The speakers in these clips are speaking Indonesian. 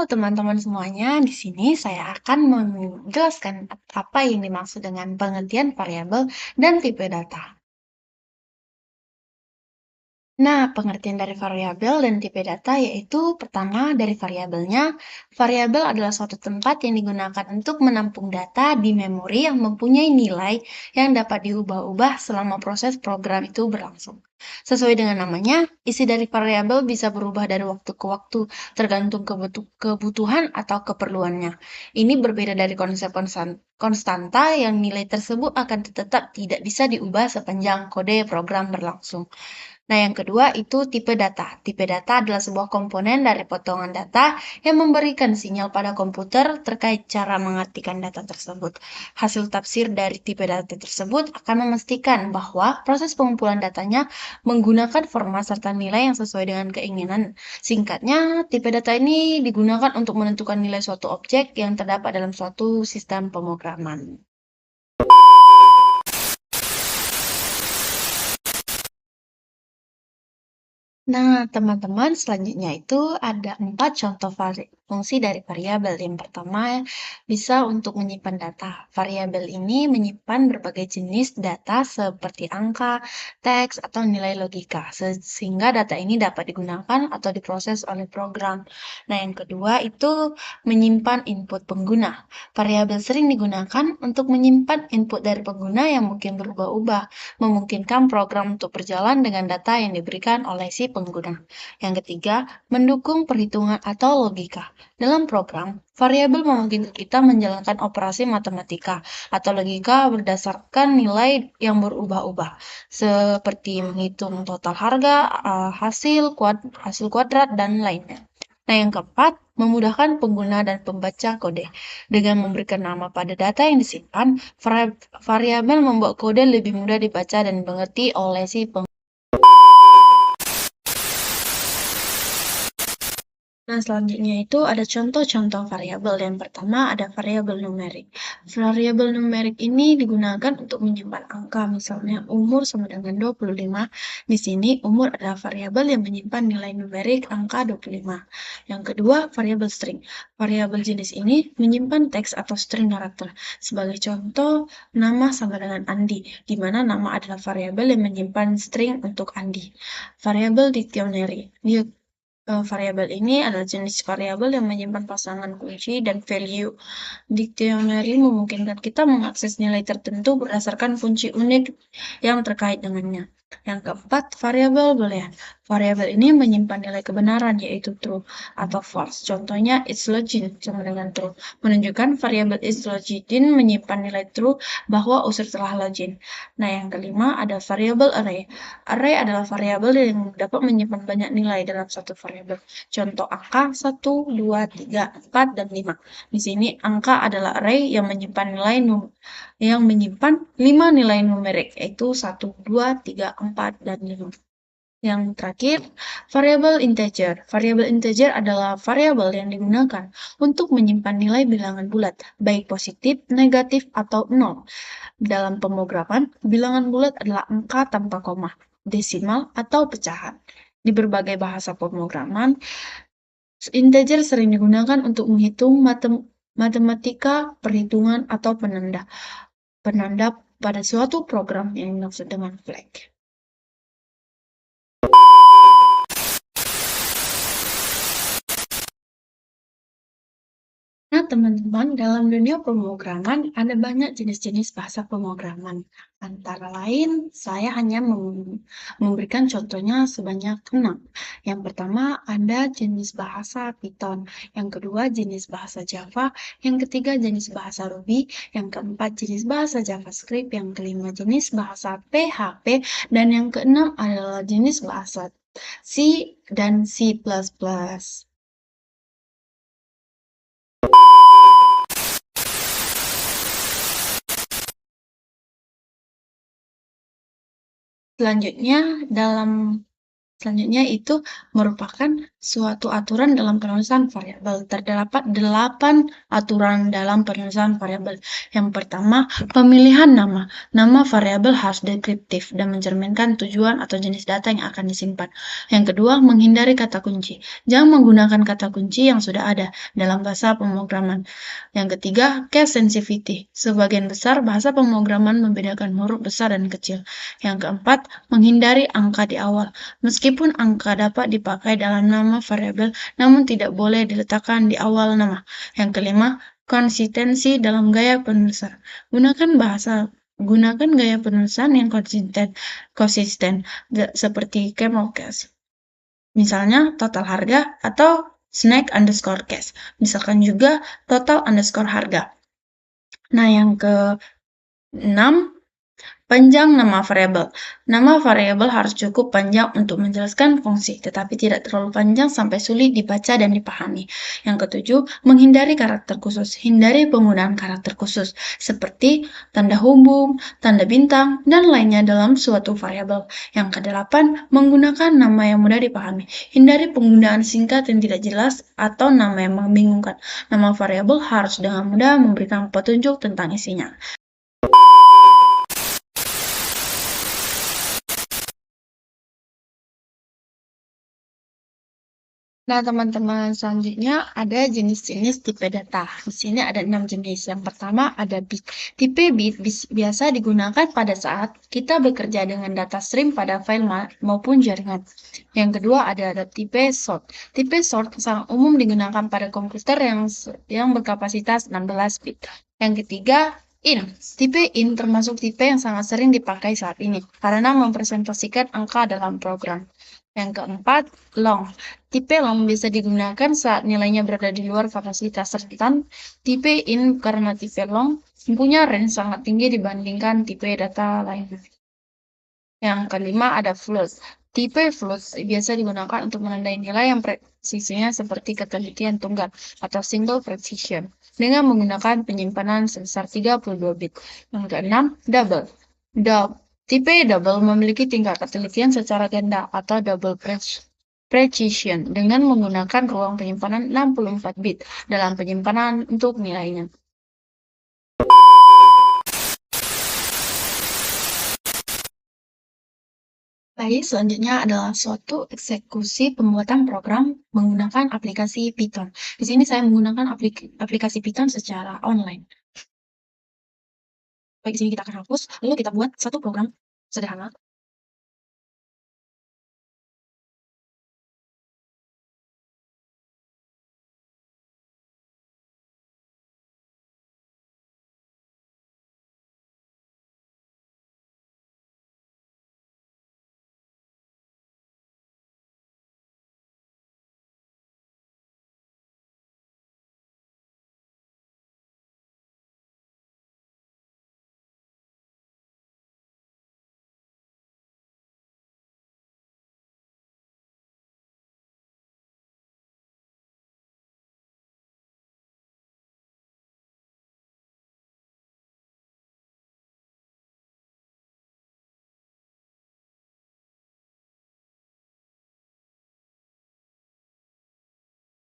teman-teman semuanya, di sini saya akan menjelaskan apa yang dimaksud dengan pengertian variabel dan tipe data. Nah, pengertian dari variabel dan tipe data yaitu pertama dari variabelnya. Variabel adalah suatu tempat yang digunakan untuk menampung data di memori yang mempunyai nilai yang dapat diubah-ubah selama proses program itu berlangsung. Sesuai dengan namanya, isi dari variabel bisa berubah dari waktu ke waktu, tergantung kebutuhan atau keperluannya. Ini berbeda dari konsep konstanta yang nilai tersebut akan tetap tidak bisa diubah sepanjang kode program berlangsung. Nah, yang kedua itu tipe data. Tipe data adalah sebuah komponen dari potongan data yang memberikan sinyal pada komputer terkait cara mengartikan data tersebut. Hasil tafsir dari tipe data tersebut akan memastikan bahwa proses pengumpulan datanya menggunakan format serta nilai yang sesuai dengan keinginan. Singkatnya, tipe data ini digunakan untuk menentukan nilai suatu objek yang terdapat dalam suatu sistem pemrograman. Nah, teman-teman, selanjutnya itu ada 4 contoh fungsi dari variabel. Yang pertama, bisa untuk menyimpan data. Variabel ini menyimpan berbagai jenis data seperti angka, teks, atau nilai logika, sehingga data ini dapat digunakan atau diproses oleh program. Nah, yang kedua itu menyimpan input pengguna. Variabel sering digunakan untuk menyimpan input dari pengguna yang mungkin berubah-ubah, memungkinkan program untuk berjalan dengan data yang diberikan oleh si pengguna. Yang ketiga, mendukung perhitungan atau logika. Dalam program, variabel memungkinkan kita menjalankan operasi matematika atau logika berdasarkan nilai yang berubah-ubah, seperti menghitung total harga, hasil kuadrat, dan lainnya. Nah, yang keempat, memudahkan pengguna dan pembaca kode. Dengan memberikan nama pada data yang disimpan, variabel membuat kode lebih mudah dibaca dan dimengerti oleh si pengguna. Nah, selanjutnya itu ada contoh-contoh variabel. Yang pertama ada variabel numerik. Variabel numerik ini digunakan untuk menyimpan angka, misalnya umur sama dengan 25. Di sini umur adalah variabel yang menyimpan nilai numerik angka 25. Yang kedua, variabel string. Variabel jenis ini menyimpan teks atau string karakter. Sebagai contoh, nama sama dengan Andi, di mana nama adalah variabel yang menyimpan string untuk Andi. Variabel dictionary. Variabel ini adalah jenis variabel yang menyimpan pasangan kunci dan value. Dictionary memungkinkan kita mengakses nilai tertentu berdasarkan kunci unik yang terkait dengannya. Yang keempat, variabel boolean. Variabel ini menyimpan nilai kebenaran yaitu true atau false. Contohnya it's login sama dengan true. Menunjukkan variabel it's login menyimpan nilai true bahwa user telah login. Nah, yang kelima ada variabel array. Array adalah variabel yang dapat menyimpan banyak nilai dalam satu variabel. Contoh angka 1, 2, 3, 4, dan 5. Di sini angka adalah array yang menyimpan 5 nilai numerik, yaitu 1, 2, 3, 4, dan 5. Yang terakhir, variabel integer. Variabel integer adalah variabel yang digunakan untuk menyimpan nilai bilangan bulat, baik positif, negatif, atau 0. Dalam pemrograman, bilangan bulat adalah angka tanpa koma, desimal, atau pecahan. Di berbagai bahasa pemrograman, integer sering digunakan untuk menghitung matematika, perhitungan, atau penanda pada suatu program yang dimaksud dengan flag. Nah, teman-teman, dalam dunia pemrograman ada banyak jenis-jenis bahasa pemrograman. Antara lain, saya hanya memberikan contohnya sebanyak 6. Yang pertama ada jenis bahasa Python, yang kedua jenis bahasa Java, yang ketiga jenis bahasa Ruby, yang keempat jenis bahasa JavaScript, yang kelima jenis bahasa PHP, dan yang keenam adalah jenis bahasa C dan C++. Selanjutnya, dalam Selanjutnya itu merupakan suatu aturan dalam penulisan variabel. Terdapat 8 aturan dalam penulisan variabel. Yang pertama, pemilihan nama. Nama variabel harus deskriptif dan mencerminkan tujuan atau jenis data yang akan disimpan. Yang kedua, menghindari kata kunci. Jangan menggunakan kata kunci yang sudah ada dalam bahasa pemrograman. Yang ketiga, case sensitivity. Sebagian besar bahasa pemrograman membedakan huruf besar dan kecil. Yang keempat, menghindari angka di awal. Meskipun angka dapat dipakai dalam nama variabel, namun tidak boleh diletakkan di awal nama. Yang kelima, konsistensi dalam gaya penulisan. Gunakan gaya penulisan yang konsisten seperti camel case. Misalnya total harga atau snack underscore case. Misalkan juga total underscore harga. Nah, yang ke-6, panjang nama variabel. Nama variabel harus cukup panjang untuk menjelaskan fungsi, tetapi tidak terlalu panjang sampai sulit dibaca dan dipahami. Yang ketujuh, menghindari karakter khusus. Hindari penggunaan karakter khusus, seperti tanda hubung, tanda bintang, dan lainnya dalam suatu variabel. Yang kedelapan, menggunakan nama yang mudah dipahami. Hindari penggunaan singkat yang tidak jelas atau nama yang membingungkan. Nama variabel harus dengan mudah memberikan petunjuk tentang isinya. Nah, teman-teman, selanjutnya ada jenis-jenis tipe data. Di sini ada 6 jenis. Yang pertama ada bit. Tipe bit biasa digunakan pada saat kita bekerja dengan data stream pada file maupun jaringan. Yang kedua ada tipe sort. Tipe sort sangat umum digunakan pada komputer yang berkapasitas 16 bit. Yang ketiga, in. Tipe in termasuk tipe yang sangat sering dipakai saat ini karena mempresentasikan angka dalam program. Yang keempat, long. Tipe long bisa digunakan saat nilainya berada di luar kapasitas rentan. Tipe in karena tipe long punya range sangat tinggi dibandingkan tipe data lainnya. Yang kelima ada float. Tipe float biasa digunakan untuk menandai nilai yang presisinya seperti ketelitian tunggal atau single precision dengan menggunakan penyimpanan sebesar 32 bit. Yang keenam, double. Tipe double memiliki tingkat ketelitian secara ganda atau double precision dengan menggunakan ruang penyimpanan 64 bit dalam penyimpanan untuk nilainya. Baik, selanjutnya adalah suatu eksekusi pembuatan program menggunakan aplikasi Python. Di sini saya menggunakan aplikasi Python secara online. Baik, di sini kita akan hapus, lalu kita buat satu program sederhana.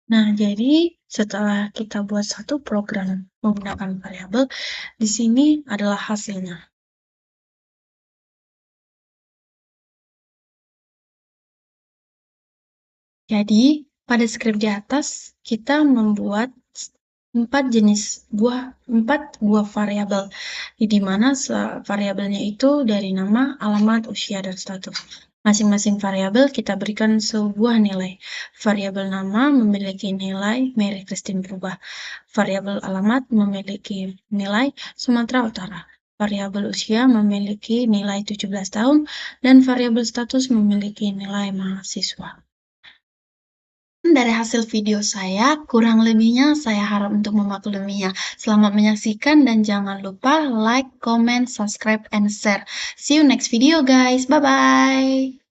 Nah, jadi setelah kita buat satu program menggunakan variabel, di sini adalah hasilnya. Jadi, pada skrip di atas, kita membuat 4 buah variabel, di mana variabelnya itu dari nama, alamat, usia, dan status. Masing-masing variabel kita berikan sebuah nilai. Variabel nama memiliki nilai Mary Christine berubah. Variabel alamat memiliki nilai Sumatera Utara. Variabel usia memiliki nilai 17 tahun, dan variabel status memiliki nilai mahasiswa. Dari hasil video saya, kurang lebihnya saya harap untuk memakluminya. Selamat menyaksikan dan jangan lupa like, comment, subscribe, and share. See you next video guys. Bye-bye.